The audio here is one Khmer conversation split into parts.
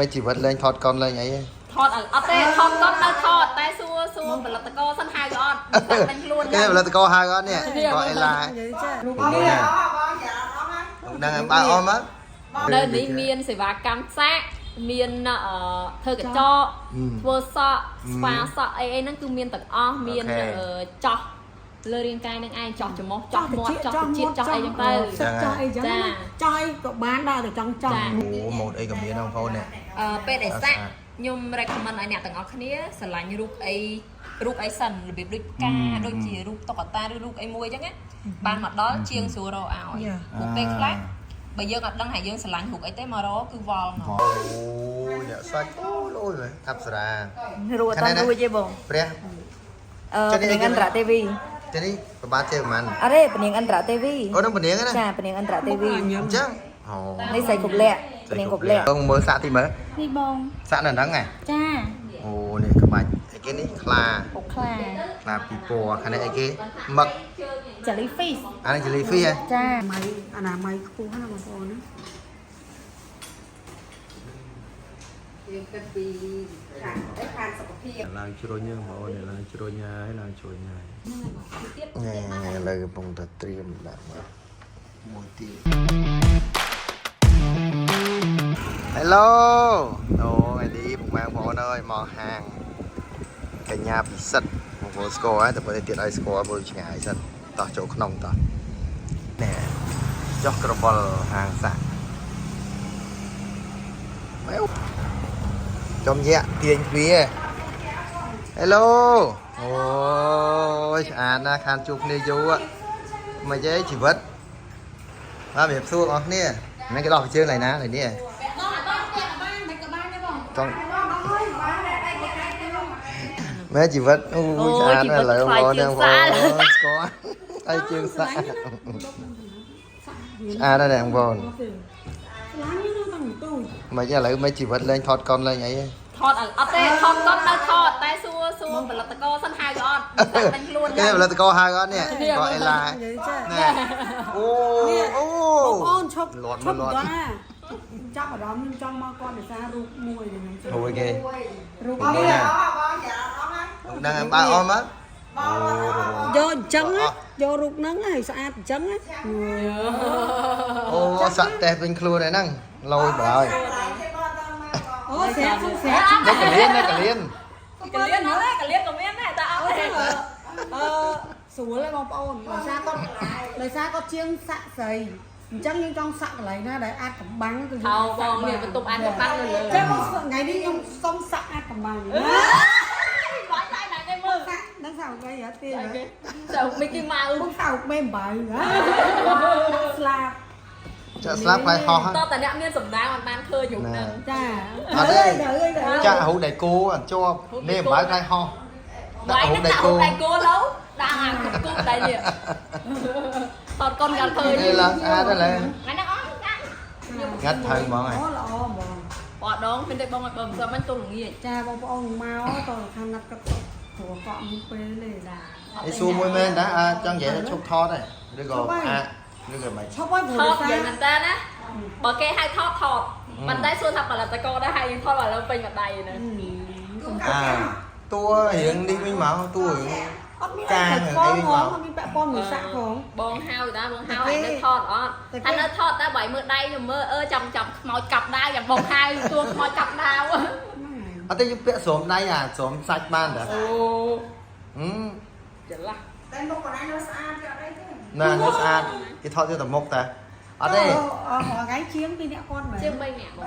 mấy chỉ vật lên thọt con lên ấy ថតអត់ទេថតគាត់នៅថតតែសួរផលិតករសិនហៅក៏អត់តែខ្លួន cái là có hai con nè gọi là đang em ba ôm á នៅនេះមានសេវាកម្មសាកមានធ្វើកញ្ចក់ធ្វើសក់ស្វាសក់អីហ្នឹងគឺមានទាំងអស់មានចោះលើរាងកាយនឹងឯងចោះច្រមុះចោះមាត់ចោះជាតិចោះអីចឹងទៅចោះអីចឹងចោះអីក៏បានដែរតែចង់ចោះ một ấy cầm miếng không thôi nè ពេលដែលសាកខ្ញុំ recommend ឲ្យអ្នកទាំងអស់គ្នាស្រឡាញ់រូបអីសិនរបៀបដូចផ្កាដូចជារូបតុក្កតាឬរូបអីមួយអញ្ចឹងណាបានមកដល់ជាងស្រួលរកឲ្យពួកពេលខ្លះបើយើងអត់ដឹងថាយើងស្រឡាញ់រូបអីទេមករកគឺវល់មក dạ sách ôi rồi thắp sra រួចអត់រួចទេបង ព្រះ ពនាងអន្តរទេវី thế đi ba chơi mà អរេពនាងអន្តរទេវី có nó mình điếng á ចាពនាងអន្តរទេវី chứ នេះស្រីគប់លាក់ពនាងគប់លាក់ con mới xạ thì mới នេះបង xạ là đắng này ចា ồ này các bạn cái này là ពុកខ្លា là pipo cái này cái mực jellyfish anh này jellyfish à ចាម៉ៃអនាម័យខ្ពស់ណាបងប្អូនណាយើងគិតពីខាងសុខភាព ឡើងជ្រុញហ្នឹងបងអូនឡើងជ្រុញហើយឡើងជ្រុញហើយនេះលើកំពុងតែត្រៀមដាក់មកមួយទៀត Hello អូថ្ងៃនេះបងប្អូនអើយមកហាងកញ្ញាពិសិដ្ឋបងប្អូនស្គាល់ហើយតែបើទៀតឲ្យស្គាល់ព្រោះឆ្ងាយសិនតោះចូលក្នុងតោះនេះចុះក្របល់ហាងសាក់ចំយៈទាញទ្វារ Hello អូយស្អាតណាស់ខានជួបគ្នាយូរមកយេជីវិតបាទមានសួរបងប្អូនគ្នាហ្នឹងគេដោះជើងឡើយណាឡើយនេះចង់មែនជីវិតអូយស្អាតណាស់ឡើយបងប្អូនស្គាល់ហើយជើងសាក់ស្អាតណាស់បងប្អូនមកយេឥឡូវមិនជីវិតលេងថតកុនលេងអី ថតអត់ទេថតគាត់នៅថតតែសួរផលិតករសិនហៅក៏អត់តែខ្លួន cái này là có hai con nè gọi là nè ô ô បងប្អូនឈប់ lọt ឈប់ lọt ដែរចាប់អារម្មណ៍ខ្ញុំចង់មកគាត់ដោយសាររូបមួយហ្នឹង thôi kìa រូប đây nè đang em ba ôm á យកអញ្ចឹងយករូបហ្នឹងឲ្យស្អាតអញ្ចឹង ô sẵn tè bên khuôn này năng lôi bỏ rồi អូស្អាតស្អាត nó cả liên nó cả liên កលៀនហ្នឹងកលៀនក៏មានដែរតែអត់ទេ ស្រួលទេបងប្អូនដោយសារគាត់ជាងសាក់ស្រីអញ្ចឹងយើងចង់សាក់កន្លែងណាដែលអាចកំបាំងទៅ ហៅបងមានបន្ទប់អាចកំបាំងលើលើ ចាំថ្ងៃនេះខ្ញុំសុំសាក់អាចកំបាំង បាច់តែណាគេមើល សាក់នឹងសាក់អីហ៎ទៀត ទៅមីគីម៉ៅ បងសាក់មេអំបាយស្លាប់ chợ slap phải ho តើតាអ្នកមានសម្ដាងមិនបានឃើញខ្ញុំហ្នឹង ចា ở đây chợ hũ đầy cô cho nên bãi khai ho បាយនឹងដាក់ហូបដៃគោឡូវដាក់អាគូដៃនេះថតកូនកាន់ឃើញ đây là à đây là ថ្ងៃនេះអស់ចា ngắt thời mọi người អូល្អហ្មង បងដងមានតែបងឲ្យបើមិនស្មិនទុំល្ងាច ចាបងប្អូនមកតខាងណាត់ក៏ព្រោះកក់មួយពេលទេដែរ cái xu môi men đã trong vậy nó chụp thon này rồi gọi à rồi gọi mày ឈប់ហើយព្រោះ ថត សា យ៉ាងមែនតើណាបើគេហៅថតប៉ុន្តែសួរថាផលិតករដែរហៅយើងថតឲ្យឡើងពេញមួយដៃណា à tua hiện đi với máu tua hiện អត់មានអីផងអត់មានពាក់ព័ន្ធមួយសាក់ផង បងហៅដែរបងហៅឲ្យនៅថតអត់ថានៅថតតែបើឲ្យមើលដៃខ្ញុំមើលចាំខ្មោចកាប់ដាវយ៉ាងបងហៅទួខ្មោចកាប់ដាវ ở đây biết xóm đây à xóm sạch ban đã អូច្រឡះ តែមុខកន្លែងនោះស្អាតយកអីទេ nè nó xa cái thọ cho tầm mốc ta ở đây ថ្ងៃជាងពីអ្នកគាត់មែន ជាង3នាក់ប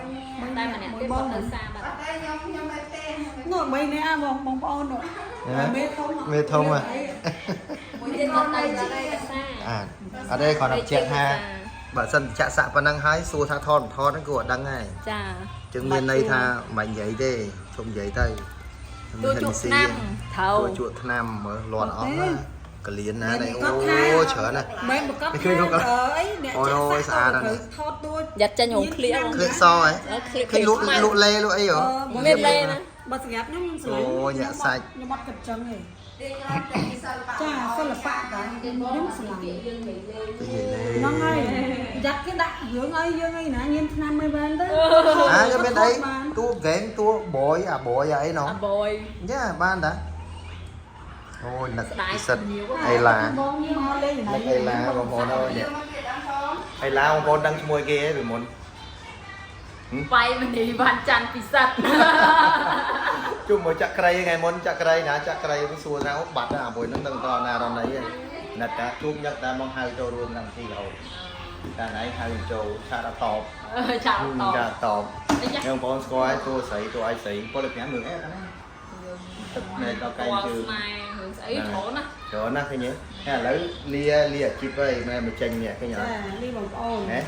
ងតែម្នាក់ទៀតបងនៅសាបាត់ តែខ្ញុំទៅទេនោះ3នាក់បងប្អូននោះមេធំ mê thông à មួយទៀតគាត់នៅសា à ở đây còn đọc chuyện ha bà sân chạ xạ và năng hái xua tha thon nó của đăng này ចា chứng miền đây tha mảnh giấy đây trông giấy đây ទួជួបឆ្នាំថៅ tua chuột nam mở lọt ó cái liền này này ô chở này មិនប្រកបអីអ្នកចាក់សាក់ថតទួ យ៉ាត់ចាញ់ងឃ្លៀបង khơi so ấy ឃ្លៀ cái lụ lê lụ ấy hả មានលេណា បើសម្រាប់ខ្ញុំស្រឡាញ់ខ្ញុំអត់គិតចឹងទេ Chà, sao là phạ cả, nhắm sờ lại. និយាយលេង Nó ngay, giặt cáiដាក់dưỡng ấy nè, nhìn năm mươi bên đó. ក៏មានអីតួហ្គេមតួបយអាបយអីណោះ บอย ចាបានតាអូយនឹកពិសិដ្ឋអីឡា Bông như hoa lên នឹកអីឡាបងប្អូនអើយនេះអីឡាបងប្អូនដឹងឈ្មោះគេពីមុន bay mình đi van chăn pì sắt ជុំមកចាក់ក្រៃថ្ងៃមុនចាក់ក្រៃណាចាក់ក្រៃវាសួរថាអូបាត់អាមួយនឹងនឹងតណារណីណាត់តាជួបញឹកតែមកហៅចូលរួមក្នុងទីរហូតតែណៃហៅចូលឆាតតប chào ចា tỏ តបយើងបងស្គាល់តួស្រីតួអីស្រីពលិប្រាំមើលអេណាទឹកនៅដល់កែជើង này hướng ấy chỗ nè ចូលណាឃើញទេឥឡូវលាអាជីពហើយមែនមកចេញនេះឃើញអត់ Chà, đi bằng ôn. ហេ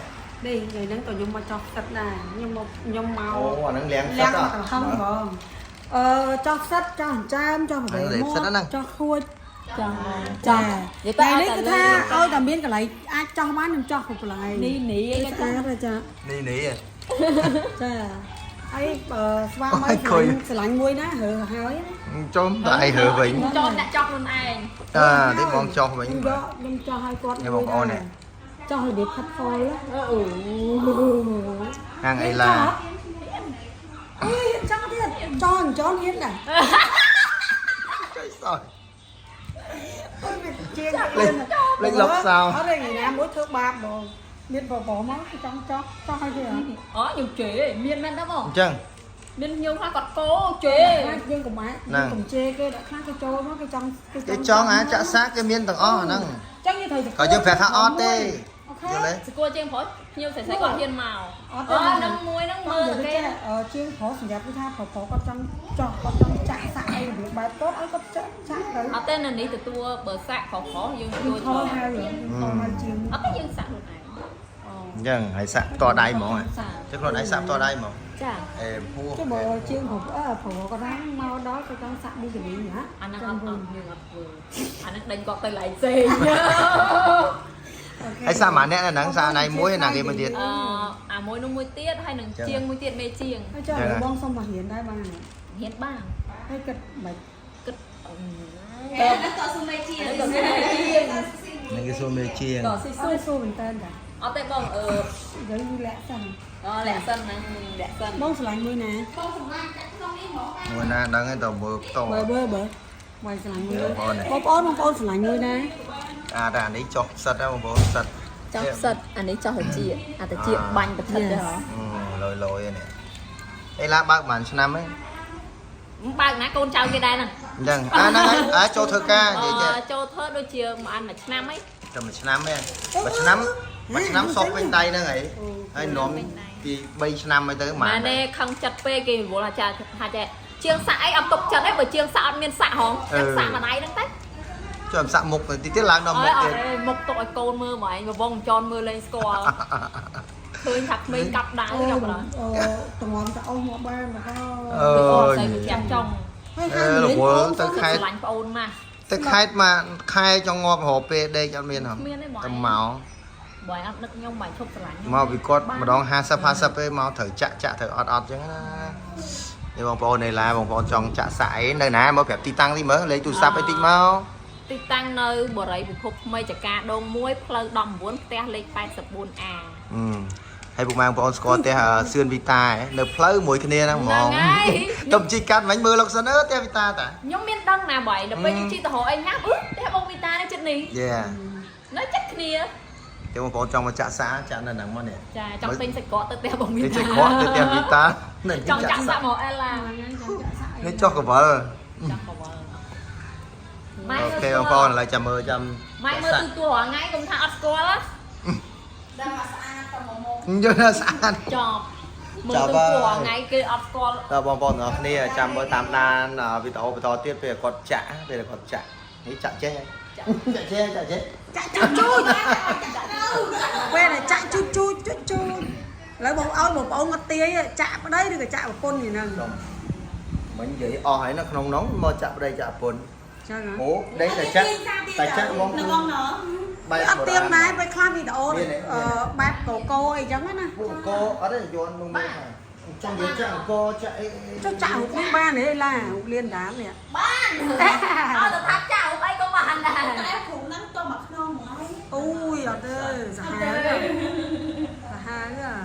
Đi, người nắng tụi nhung mà cho sạch này, nhung អូ màu. អាហ្នឹងលៀងសិត Lăng អត់ tao không vâng. Cho sạch, cho hàng trăm, cho Ăn về đẹp mua, sạch đó nè. cho khui. chào Chà, Vậy ta này ai đấy trả cứ lời tha, được ôi tao biến cái lại, ai cho bán em cho phục lại. nỉ nỉ Cái cái tha rồi chà. នេះនេះ Chà. Ấy xoa Ôi, mấy cười. sẽ lạnh muối ná hừ hỏi. ចូលតែឯងរើវិញ cho đã chọc luôn anh ទីបងចោះវិញ Nhưng cho hai con. Nghe bọn con này. Cho hơi đẹp khát phôi á. ហាងអីឡា Ôi, cho thiệt, cho thằng chó hiến này. ចុយសោះ Ôi, mày chiên Lên- lên lọc sao? Ở đây ngày nào mỗi thứ ba đồ. Biết bỏ món cái trong cho hai gì hả? ó nhiều chế miên men đó អ không ញ្ចឹង miên nhiều khác còn cố chế Khác dương của má, Nè. dương cùng chê cái đã khác cái trâu nó cái trong គេចង់ចាក់សាកគេមានទាំងអស់អាហ្នឹង chắc như thầy ក៏យើងប្រាប់ថាអត់ទេយល់ Ok. ទេ sự cô trên phối nhiều sẽ còn hiên màu Ở đây là- nâng muối nâng Con mơ giờ cái cái chiên phổ sinh nhập cái tha phổ con trong chạ xạ đây được bài tốt ấy có chạ đấy. ở tên là ní từ tua bờ sạc khó khó dương tôi Thôi cho hai rồi, thôi hai chiên. ở cái dương sạc luôn này អញ្ចឹងហើយសាក់តដៃហ្មងចឹងខ្លួនឯងសាក់តដៃហ្មង chả អេហួ Cái bộ chiên phổ có đáng mau đó cái trong xạ đi cái gì nhá. anh đang Trong ăn vườn. nhưng mà vừa anh đang đánh gọt tay lại xe ហើយសាក់ម៉ាអ្នកណាហ្នឹងសាក់ណៃមួយណាគេមកទៀត à mối nó mối tiết hay đừng Chẳng chiêng mối tiết mê chiêng Hay cho Dạ. nó bong xong mà hiến đây bằng này. hiến bang Hay cật bạch. cất nó có su mê chia nó có su mê chiêng នឹងគេសួរមេជាង có xì Xôi xôi xôi bình tên cả. ở tay bông Giống như lẽ sần. lẹ sân nè lẹ sân Bong sờ lạnh mươi nè. មួយណាដឹងឯងតើមើលត Bơi bơi bơi. Ngoài sờ lạnh mươi. Dạ, con này. Bong ôn sờ lạnh mươi nè. តែអានេះចុះសិតហ្នឹងបងប្អូនសិត chọc sật anh ấy cho hơi chia à tay chia bánh bật thật Yes. đấy hả លយលយនេះអីឡាបើកបានឆ្នាំហ្នឹង bao ná con trao cái đây nè អញ្ចឹងហ្នឹងហើយចូលធ្វើការនិយាយចេះ cho thớt đôi chia mà ăn mà năm ấy តែមួយឆ្នាំទេមួយឆ្នាំសោះពេញដៃហ្នឹងហើយហើយនាំពី3ឆ្នាំហើយទៅហ្មង mà nè không chặt phê kì bố là cha hai cha chiêng xạ ấy ập tục chặt ấy bởi chiêng xạ ăn miên xạ hóng chiêng xạ mà này đang tách ជួយសាក់មុខទៅទៀតឡើងដល់មុខ ở ទៀត đây một tội côn mưa mà anh mà vòng tròn mưa lên score khơi thật mình cặp đá với nhau rồi Tụi ngọn ta ôn một ba mà có. Ôi. xây bị chém trong ให้ អឺ ห้าม លោក เลี้ยง វល់ โอน ទៅខេត្ត lạnh của ôn mà ទៅខេត្តមកខែចង់ងាប់រហូតពេលដេកអត់មានហ៎ មានទេបង ទៅមក bởi ăn đất nhông bài chụp lạnh មកពីគាត់ម្ដង50ទេមកត្រូវចាក់ត្រូវអត់អញ្ចឹងណានេះបងប្អូននៅឡាបងប្អូនចង់ចាក់សាក់អីនៅណាមកប្រាប់ទីតាំងទីមើលលេខទូរស័ព្ទអីតិចមក ទីតាំងនៅបរិយពិភពថ្មីចកាដង1ផ្លូវ19ផ្ទះលេខ 84A ហើយពុកម៉ែបងប្អូនស្គាល់ផ្ទះសឿនវីតានៅផ្លូវមួយគ្នាហ្នឹងហ្មង ហ្នឹងហើយ ទុំជីកាត់មិញមើលលោកសិនអើផ្ទះវីតាតា ខ្ញុំមានដឹងណាបើដល់ពេលខ្ញុំជិះទៅរកអីញ៉ាំផ្ទះបងវីតានៅចិត្តនេះ យេ នៅចិត្តគ្នា តែបងប្អូនចង់មកចាក់សាចាក់នៅហ្នឹងមកនេះ ចាចង់ទិញសាច់ក្រកទៅផ្ទះបងវី នេះ តា ចេះខកទៅផ្ទះវីតានេះ ចង់ចាក់សាក់មកអេឡា នេះចុះកវល ចង់មកម៉ែ អូខេបងប្អូនឥឡូវចាំមើលចាំ ម៉ែមើលទូទួលរាល់ថ្ងៃកុំថាអត់ស្គាល់ đang mà xa tao mà mồm យល់ថាស្អាត ចប់មើលទូទួលរាល់ថ្ងៃគេអត់ស្គាល់ តើបងប្អូនទាំងអស់គ្នាចាំមើលតាមដានវីដេអូបន្តទៀតពេលគាត់ចាក់ពេលគាត់ចាក់នេះចាក់ចេះចាក់ចេះ chạy chụt chui quê này chạy chui chui chui chui lấy một ông ngắt tía chạm ở đây được chạm vào con gì nè មិញនិយាយអស់ហើយនៅក្នុងនោះមកចាក់ប្តីចាក់ពុន sao hả អូដេកតែចាក់បង nó ngon nữa បែប ở tiêm này với khăn video bát cổ cô ấy giống á nè ពួកកោអត់ទេយន់មកមើល trong đấy chẳng có chạy cho chảo cũng ba này là liên đá nè បានអត់ទៅថាចៅអីក៏បានដែរ តែគ្រូហ្នឹងទៅមកក្នុងហ្មងហើយ ui ở đây giả hai à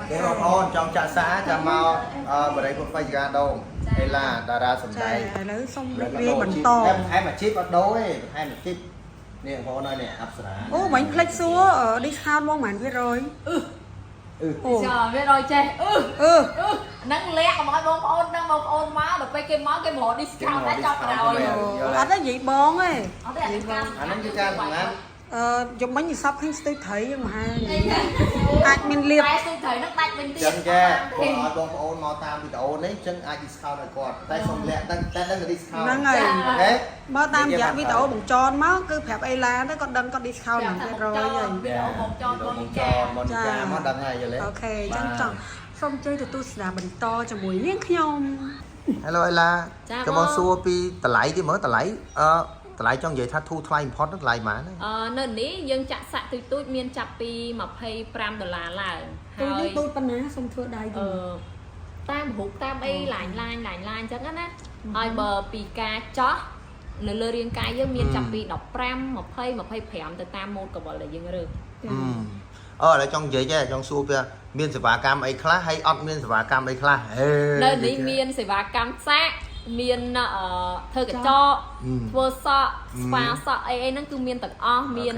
để mà con trong trạm xã chả mau bữa đấy cũng phải ra đâu hay là đà ra sầm trời đây lấy xong Rồi đi bắt đầu bánh chip. to Em hay mà chip bắt đầu ấy hay mà chip nè con nói nè áp sả ô bánh flake xua ở discount mong màn biết rồi ồ ចាវារយចេះ ừ ហ្នឹងលាក់កុំឲ្យបងប្អូនហ្នឹងបងប្អូនមកដល់ពេលគេមកគេមក discount តែចប់ក្រោយ ở đó vậy bon ấy អត់ទេអត់ទេ anh nói như ca thằng anh dùng bánh gì sắp khi tôi thấy nhưng mà ai mình liệp តែទូត្រូវហ្នឹងដាច់វិញទៀត chân cha con nói con ôn mau tam video đấy chân ai discount rồi con tay xong lẹ tay đang là discount năng này ok bao tam dạ video bằng tròn máu cứ phẹp ai la đó con đâm con discount mình biết rồi vậy វីដេអូបងចោលបងមីកា con cha nó đăng này vậy đấy ok chẳng chọn xong chơi từ tôi là bánh to cho mùi miếng nhom hello ai la Cha cái con. món xua pi tờ lấy thì mới tờ lấy trong vậy thắt thu thay import nó lại mà នៅនេះយើងចាក់សាក់ទុយទូចមានចាប់ពី$25ឡើងហើ tôi យ tôi bánh ná xong thưa đây តាមរូបតាមអីឡាញអញ្ចឹងណាហើយបើពីការចោះនៅលើរាងកាយយើងមានចាប់ពី15 20 25ទៅតាមម៉ូតកវលដែលយើងរើស là trong vậy chứ trong xua kia miên sả cam ấy khá hay ọt miên sả cam ấy khá នៅនេះមានសេវាកម្មសាក់មានធ្វើកញ្ចក់ធ្វើសក់ស្វាសក់អីហ្នឹងគឺមានទាំងអស់មាន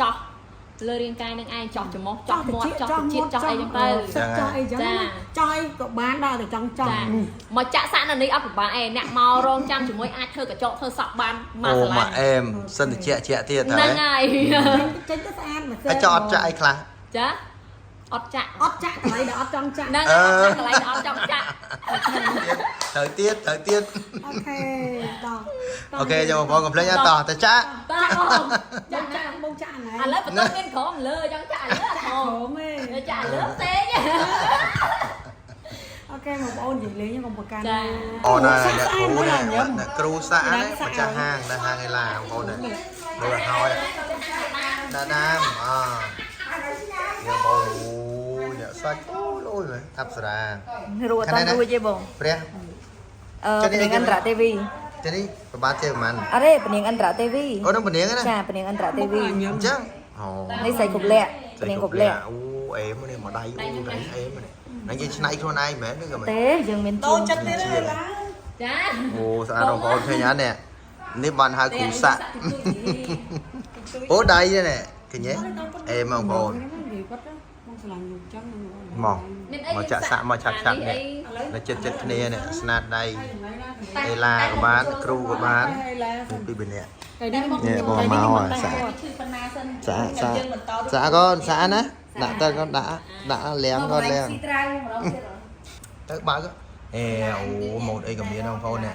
ចោះលើរាងកាយនឹងឯងចោះច្រមុះចោះមាត់ចោះជាតិចោះអីចឹងទៅ cho ai chẳng chơi có bán đâu thì trong ចាមកចាក់សាក់នៅនេះអត់ពិបាកឯងអ្នកមករងចាំជាមួយអាចធ្វើកញ្ចក់ធ្វើសក់បានមកកន្លែ mà ង em sân thì chẹ tiệt ហ្នឹងហើយ trên cái ăn mà cái cho ọt chạy khá ចាអត់ចាក់ ót chắc lại đã ót trong chắc ហ្នឹងហើយកន្លែងអត់ចង់ចាក់ thời tiết ok đó ok cho một con complete nha tỏ ta chả តើបង bông chắc bông chắc ឥ này ឡូវបន្តមានក្រុមលើចង់ចាក់លើអត់ហង khổ mê ចាក់លើផ្សេង ok một ôn gì lấy nhưng còn một can ồ này nè cru xã đấy mà cha hang hay là ồ này đây là thôi đa nam giờ bồ nhở sách ôi rồi thắp sả រੂអត់តរួចទេបង Prea ពនាងអន្តរទេវី thế đi bà chơi mà អរេពនាងអន្តរទេវី ôi nó bẩn nè ចាពនាងអន្តរទេវី chứ ồ នេះស្រីគ្រប់លក្ខពនាងគ្រប់លក្ខ ô em này mà đây ô đấy em này nãy giờ này con ai mẹ nữa cơ mà ទេយើងមាន tô chất thế này là ចា ô sao đâu có thấy nhá nè nếp bàn hai củ sạ ô đây nè cái nhé em mà còn mỏ mà chạ sạ mà chặt nè là chật nè nè snap đây đây là của bán cru của bán đi bên nè cái đây nè bò màu à xã con xã nè đã tên con đã lém con lém tới ba cái ồ một ấy cầm miếng không phone nè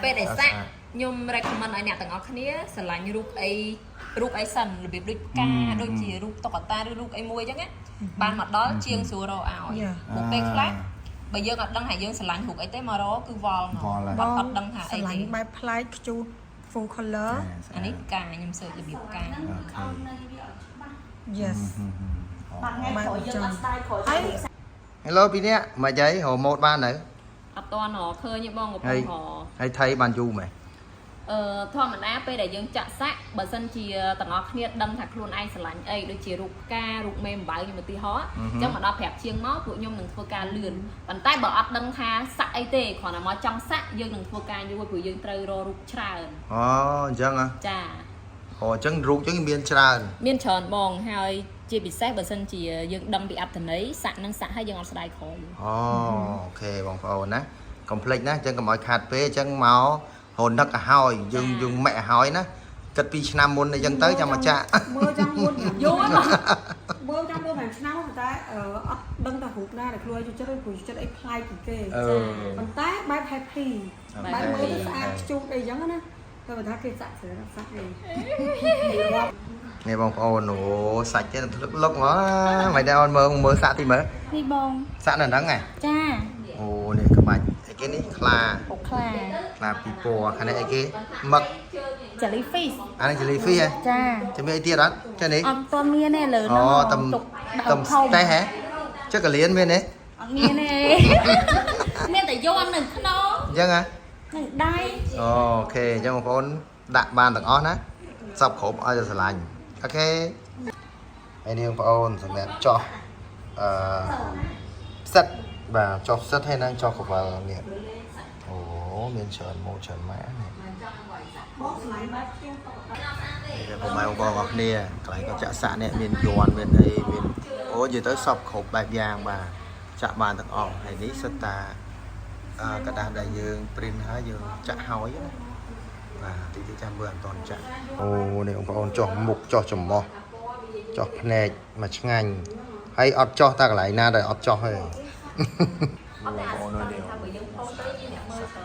ពេលដែលសាក់ខ្ញុំ recommend ឲ្យអ្នកទាំងអស់គ្នាស្រឡាញ់រូបអីសិនរបៀបដូចផ្កាដូចជារូបតុក្កតាឬរូបអីមួយអញ្ចឹងណាបានមកដល់ជាងស្រួលរកឲ្យពួកពេលខ្លះបើយើងអត់ដឹងថាយើងស្រឡាញ់រូបអីទេមករកគឺវល់មកអត់ដឹងថាអីទេ lạnh bài play chú full color អានេះផ្កាខ្ញុំសើចរបៀបផ្កា yes បាត់ថ្ងៃក្រោយយើងអត់ស្ដាយក្រោយយើង hello pi nè mà giấy hồ một ban nữa អត់តន់រកឃើញទេបងកំពុងរក hay thấy ban du mày ធម្មតាពេលដែលយើងចាក់សាក់បើសិនជាទាំងអស់គ្នាដឹងថាខ្លួនឯងស្រឡាញ់អីដូចជារូបផ្ការូបមេអំបៅខ្ញុំឧទាហរណ៍អញ្ចឹងមកដល់ប្រាប់ជាងមកពួកខ្ញុំនឹងធ្វើការលឿនប៉ុន្តែបើអត់ដឹងថាសាក់អីទេគ្រាន់តែមកចង់សាក់យើងនឹងធ្វើការយូរព្រោះយើងត្រូវរករូបច្រើន ចឹងហ៎ ចា អូចឹងរូបចឹងមានច្រើន មានច្រើនបងហើយជាពិសេសបើសិនជាយើងដឹងពីអត្ថន័យសាក់នឹងសាក់ហើយយើងអត់ស្ដាយក្រោយ អូខេបងប្អូនណាកុំភ្លេចណាចឹងកុំឲ្យខាតពេកចឹងមកហូនដឹកឲ្យហើយយើងម៉ែឲ្យហើយណាគិតពីឆ្នាំមុនអីចឹងទៅចាំមកចាក់ mưa trong muôn vô mưa trong mưa màn snow người ta ở đăng ta hụt ra để lùi cho chất ấy play của kê còn tá bài happy bài mới được ăn chung đây giống đó rồi người ta kê sạch sẽ là sạch này នេះបងប្អូនអូសាច់ទេលុកមកមិនដែរអូនមើលសាក់ទីមើល នេះបង សាក់នៅហ្នឹងហ៎ ចា អូនេះក្បាច់អីគេនេះខ្លា ពុកខ្លា ខ្លាពីពណ៌ខាងនេះអីគេមឹក jellyfish អានេះ jellyfish ហ៎ ចា ចាំមានអីទៀតអត់ចានេះ អត់ទាន់មានទេលើ អូ ហ្នឹង តំតេះហ៎ចុះកលៀនមានទេ ở nghe nè nghe tại vô anh đừng nó ចឹងហ៎ đừng đai អូខេអញ្ចឹងបងប្អូនដាក់បានទាំងអស់ណាសពគ្រប់ឲ្យតែស្រឡាញ់អូខេហើយនេះបងប្អូនសម្រាប់ចោះផ្សិតបាទចោះផ្សិតហើយនឹងចោះកវលនេះអូមានច្រើនម៉ូច្រើនម៉ានេះនេះបងប្អូនបងប្អូនអរគ្នាកន្លែងកញ្ចក់សាក់នេះមានយ័ន្តមានអីមានអូនិយាយទៅសពគ្រប់បែបយ៉ាងបាទចាក់បានទាំងអស់ហើយនេះសិតតាกระดาษដែលយើង print ហើយយើងចាក់ហើយណាបាទទីចាំមើលអត់តន់ចាក់អូនេះបងប្អូនចោះមុខចោះច្រមុះចោះភ្នែកមកឆ្ងាញ់ហើយអត់ចោះតែកន្លែងណាដែលអត់ចោះទេបងប្អូននេះបើយើងផុសទៅជាអ្នកមើលទៅ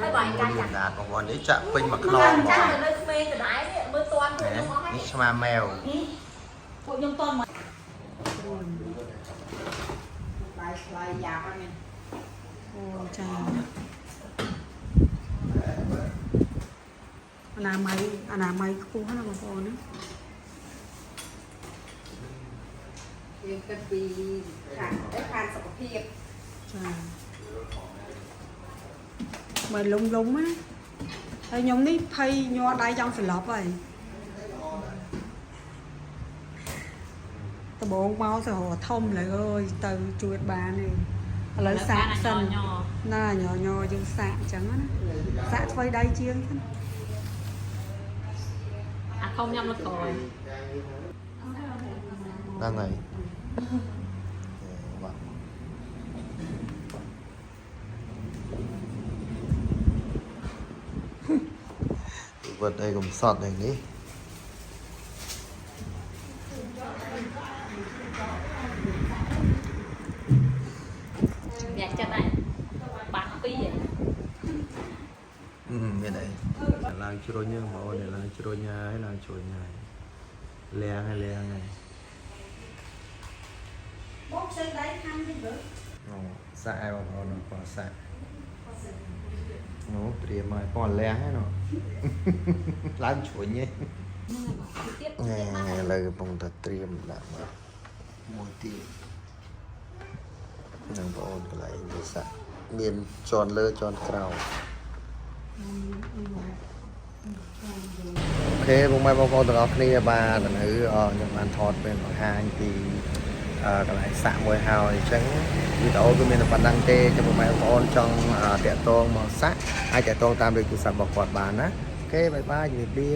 ហើយបាយកាច់ចាក់បងប្អូននេះចាក់ពេញមួយខ្នងបងចាក់នៅក្មេងដដែលនេះមើលតន់ពួកខ្ញុំអស់ហើយនេះឆ្មាម៉ែវពួកខ្ញុំតន់មកបាយឆ្លៃយ៉ាប់ហ្នឹង អូចាអនាម័យខ្ពស់ណាបងប្អូនណាយើងគិតពីខាងសុខភាពចាបើលំណាហើយខ្ញុំនេះភ័យញ័រដៃចង់សន្លប់ហើយដបងមកទៅធំលើអើយទៅជួយបានទេឥឡូវសាកសិនណាញ៉យើងសាកអញ្ចឹងណាសាកធ្វើដៃជាងហ្នឹង អាធំញ៉ាំលើក្រោយ đang này vật đây cũng sọt này đi nhạc cho này bạn phí vậy bên đây làng chua nhá mà này làng chua nhà hay làng chua nhà le hay le này bốc xây đáy khăn đi được xạ vào nó còn xạ nó tiệm mà còn le hay nó làng chua nhé nè là cái bông thật tiệm đã mà mua tiệm nâng bộ ôn lại để xạ miền tròn lơ tròn cào ok បងប្អូនទាំងអស់គ្នាបាទនៅខ្ញុំបានថតពេលបង្ហាញពីកន្លែងសាក់មួយហើយអញ្ចឹងវីដេអូគឺមានតែប៉ុណ្្នឹងទេចាំបងប្អូនចង់តាក់ទងមកសាក់អាចតាក់ទងតាមលេខទូរស័ព្ទរបស់គាត់បានណាអូខេបាយបាយជំរាបលា